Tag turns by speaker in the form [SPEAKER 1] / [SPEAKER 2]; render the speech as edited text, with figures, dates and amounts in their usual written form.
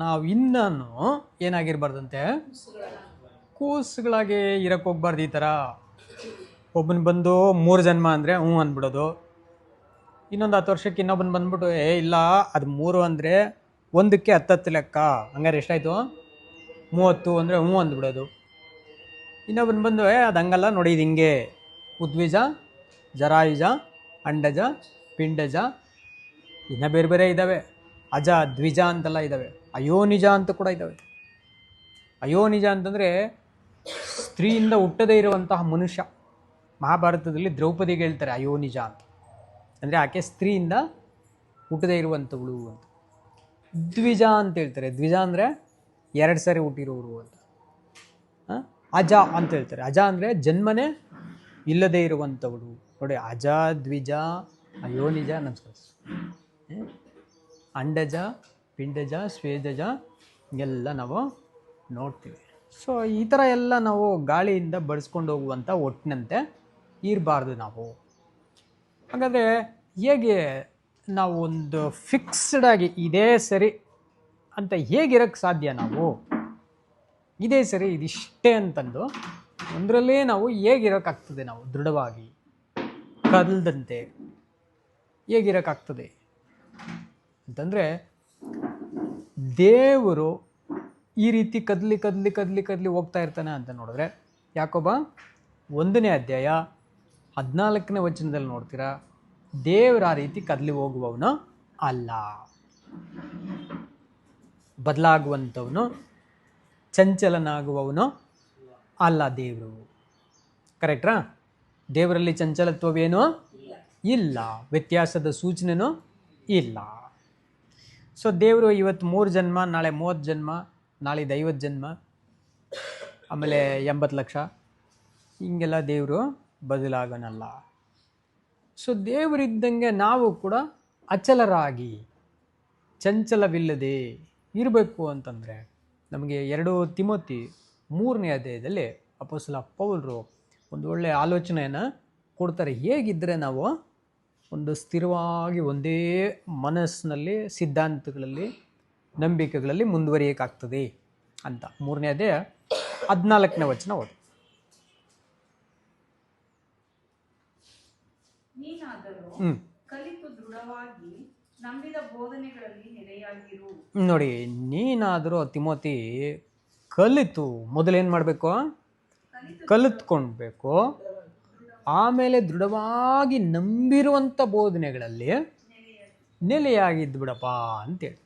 [SPEAKER 1] ನಾವು ಇನ್ನೂ ಏನಾಗಿರ್ಬಾರ್ದಂತೆ, ಕೂಸುಗಳಾಗಿ ಇರಕ್ಕೆ ಹೋಗ್ಬಾರ್ದು. ಈ ಥರ ಒಬ್ಬನ ಬಂದು 3 ಜನ್ಮ ಅಂದರೆ ಹ್ಞೂ ಅಂದ್ಬಿಡೋದು, ಇನ್ನೊಂದು 10 ವರ್ಷಕ್ಕೆ ಇನ್ನೊಬ್ಬನ ಬಂದ್ಬಿಟ್ಟು ಇಲ್ಲ ಅದು 3 ಅಂದರೆ 1ಕ್ಕೆ 10 ಲೆಕ್ಕ, ಹಂಗಾರೆ ಎಷ್ಟಾಯಿತು 30 ಅಂದರೆ ಹ್ಞೂ ಅಂದ್ಬಿಡೋದು. ಇನ್ನೊಬ್ಬನ ಬಂದು ಅದು ಹಂಗಲ್ಲ ನೋಡಿ, ಇದು ಹಿಂಗೆ ಉದ್ವಿಜ, ಜರಾಯುಜ, ಅಂಡಜ, ಪಿಂಡಜ, ಇನ್ನು ಬೇರೆ ಬೇರೆ ಇದ್ದಾವೆ. ಅಜ ದ್ವಿಜ ಅಂತೆಲ್ಲ ಇದ್ದಾವೆ. ಅಯೋನಿಜ ಅಂತ ಕೂಡ ಇದ್ದಾವೆ. ಅಯೋನಿಜ ಅಂತಂದರೆ ಸ್ತ್ರೀಯಿಂದ ಹುಟ್ಟದೇ ಇರುವಂತಹ ಮನುಷ್ಯ. ಮಹಾಭಾರತದಲ್ಲಿ ದ್ರೌಪದಿಗೆ ಹೇಳ್ತಾರೆ ಅಯೋನಿಜ ಅಂತ, ಅಂದರೆ ಆಕೆ ಸ್ತ್ರೀಯಿಂದ ಹುಟ್ಟದೇ ಇರುವಂಥವಳು ಅಂತ. ದ್ವಿಜ ಅಂತ ಹೇಳ್ತಾರೆ. ದ್ವಿಜ ಅಂದರೆ 2 ಸಾರಿ ಹುಟ್ಟಿರೋರು ಅಂತ. ಅಜ ಅಂತ ಹೇಳ್ತಾರೆ. ಅಜ ಅಂದರೆ ಜನ್ಮನೇ ಇಲ್ಲದೇ ಇರುವಂಥವಳು. ನೋಡಿ, ಅಜ, ದ್ವಿಜ, ಅಯೋನಿಜ, ನಮಸ್ಕಾರ, ಅಂಡಜ, ಪಿಂಡಜ, ಸ್ವೇದಜ ಎಲ್ಲ ನಾವು ನೋಡ್ತೀವಿ. ಸೊ ಈ ಥರ ಎಲ್ಲ ನಾವು ಗಾಳಿಯಿಂದ ಬಡಿಸ್ಕೊಂಡು ಹೋಗುವಂಥ ಒಟ್ಟಿನಂತೆ ಇರಬಾರ್ದು ನಾವು. ಹಾಗಾದರೆ ಹೇಗೆ ನಾವು ಒಂದು ಫಿಕ್ಸ್ಡ್ ಆಗಿ ಇದೇ ಸರಿ ಅಂತ ಹೇಗಿರೋಕ್ಕೆ ಸಾಧ್ಯ? ನಾವು ಇದೇ ಸರಿ ಇದಿಷ್ಟೇ ಅಂತಂದು ಒಂದರಲ್ಲೇ ನಾವು ಹೇಗಿರೋಕ್ಕಾಗ್ತದೆ? ನಾವು ದೃಢವಾಗಿ ಕದಲ್ದಂತೆ ಹೇಗಿರೋಕ್ಕಾಗ್ತದೆ ಅಂತಂದರೆ, ದೇವರು ಈ ರೀತಿ ಕದಲಿ ಕದಲಿ ಕದಲಿ ಕದಲಿ ಹೋಗ್ತಾ ಇರ್ತಾನೆ ಅಂತ ನೋಡಿದ್ರೆ, ಯಾಕೊಬ್ಬ 1ನೇ ಅಧ್ಯಾಯ 14ನೇ ವಚನದಲ್ಲಿ ನೋಡ್ತೀರಾ, ದೇವರು ಆ ರೀತಿ ಕದಲಿ ಹೋಗುವವನು ಅಲ್ಲ, ಬದಲಾಗುವಂಥವನು, ಚಂಚಲನಾಗುವವನು ಅಲ್ಲ ದೇವರು. ಕರೆಕ್ಟ್ರಾ? ದೇವರಲ್ಲಿ ಚಂಚಲತ್ವವೇನೂ ಇಲ್ಲ, ವ್ಯತ್ಯಾಸದ ಸೂಚನೆನೂ ಇಲ್ಲ. ಸೊ ದೇವರು ಇವತ್ತು 3 ಜನ್ಮ, ನಾಳೆ 30 ಜನ್ಮ, ನಾಳಿದ್ದು 50 ಜನ್ಮ, ಆಮೇಲೆ 80 ಲಕ್ಷ, ಹಿಂಗೆಲ್ಲ ದೇವರು ಬದಲಾಗನಲ್ಲ. ಸೊ ದೇವರಿದ್ದಂಗೆ ನಾವು ಕೂಡ ಅಚಲರಾಗಿ ಚಂಚಲವಿಲ್ಲದೆ ಇರಬೇಕು ಅಂತಂದರೆ ನಮಗೆ 2 ತಿಮೋತಿ 3ನೇ ಅಧ್ಯಾಯದಲ್ಲಿ ಅಪೊಸ್ತಲ ಪೌಲರು ಒಂದು ಒಳ್ಳೆಯ ಆಲೋಚನೆಯನ್ನು ಕೊಡ್ತಾರೆ. ಹೇಗಿದ್ದರೆ ನಾವು ಒಂದು ಸ್ಥಿರವಾಗಿ ಒಂದೇ ಮನಸ್ಸಿನಲ್ಲಿ, ಸಿದ್ಧಾಂತಗಳಲ್ಲಿ, ನಂಬಿಕೆಗಳಲ್ಲಿ ಮುಂದುವರಿಯೋಕ್ಕಾಗ್ತದೆ ಅಂತ. 3ನೇ ಅಧ್ಯಾಯ 14ನೇ ವಚನ ಓದಿ. ನೋಡಿ, ನೀನಾದರೂ ತಿಮೋತಿ ಕಲಿತು, ಮೊದಲೇನು ಮಾಡಬೇಕು? ಕಲಿತ್ಕೊಳ್ಬೇಕು. ಆಮೇಲೆ ದೃಢವಾಗಿ ನಂಬಿರುವಂಥ ಬೋಧನೆಗಳಲ್ಲಿ ನೆಲೆಯಾಗಿದ್ದು ಬಿಡಪ್ಪ ಅಂತೇಳಿ.